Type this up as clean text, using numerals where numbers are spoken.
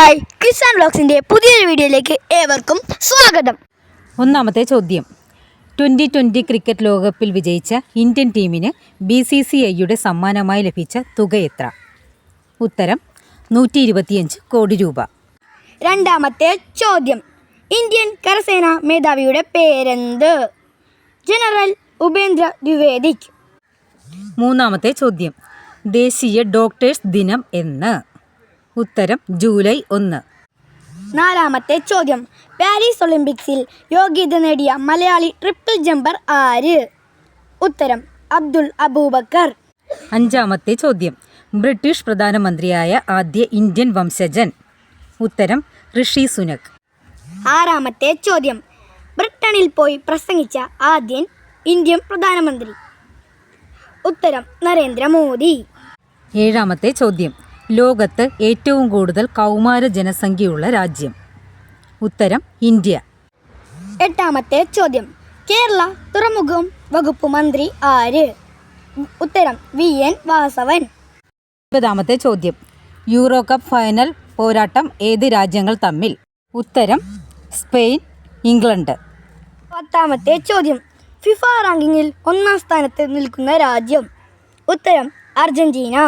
Hi quiz and വ്ലോഗ്സിൻ്റെ പുതിയൊരു വീഡിയോയിലേക്ക് ഏവർക്കും സ്വാഗതം. ഒന്നാമത്തെ ചോദ്യം, 2020 ക്രിക്കറ്റ് ലോകകപ്പിൽ വിജയിച്ച ഇന്ത്യൻ ടീമിന് BCCIയുടെ സമ്മാനമായി ലഭിച്ച തുക എത്ര? ഉത്തരം 125 കോടി രൂപ. രണ്ടാമത്തെ ചോദ്യം, ഇന്ത്യൻ കരസേനാ മേധാവിയുടെ പേരെന്ത്? ജനറൽ ഉപേന്ദ്ര ദ്വിവേദി. മൂന്നാമത്തെ ചോദ്യം, ദേശീയ ഡോക്ടേഴ്സ് ദിനം എന്ന്? ഉത്തരം ജൂലൈ 1. നാലാമത്തെ ചോദ്യം, പാരീസ് ഒളിമ്പിക്സിൽ യോഗ്യത നേടിയ മലയാളി ട്രിപ്പിൾ ജമ്പർ ആര്? ഉത്തരം അബ്ദുൾ അബൂബക്കർ. അഞ്ചാമത്തെ ചോദ്യം, ബ്രിട്ടീഷ് പ്രധാനമന്ത്രിയായ ആദ്യ ഇന്ത്യൻ വംശജൻ? ഉത്തരം ഋഷി സുനക്. ആറാമത്തെ ചോദ്യം, ബ്രിട്ടനിൽ പോയി പ്രസംഗിച്ച ആദ്യ ഇന്ത്യൻ പ്രധാനമന്ത്രി? ഉത്തരം നരേന്ദ്രമോദി. ഏഴാമത്തെ ചോദ്യം, ലോകത്ത് ഏറ്റവും കൂടുതൽ കൗമാര ജനസംഖ്യയുള്ള രാജ്യം? ഉത്തരം ഇന്ത്യ. എട്ടാമത്തെ ചോദ്യം, കേരള തുറമുഖം വകുപ്പ് മന്ത്രി ആര്? ഉത്തരം VN വാസവൻ. ഒൻപതാമത്തെ ചോദ്യം, യൂറോ കപ്പ് ഫൈനൽ പോരാട്ടം ഏത് രാജ്യങ്ങൾ തമ്മിൽ? ഉത്തരം സ്പെയിൻ, ഇംഗ്ലണ്ട്. പത്താമത്തെ ചോദ്യം, ഫിഫ റാങ്കിങ്ങിൽ 1-ാം സ്ഥാനത്ത് നിൽക്കുന്ന രാജ്യം? ഉത്തരം അർജന്റീന.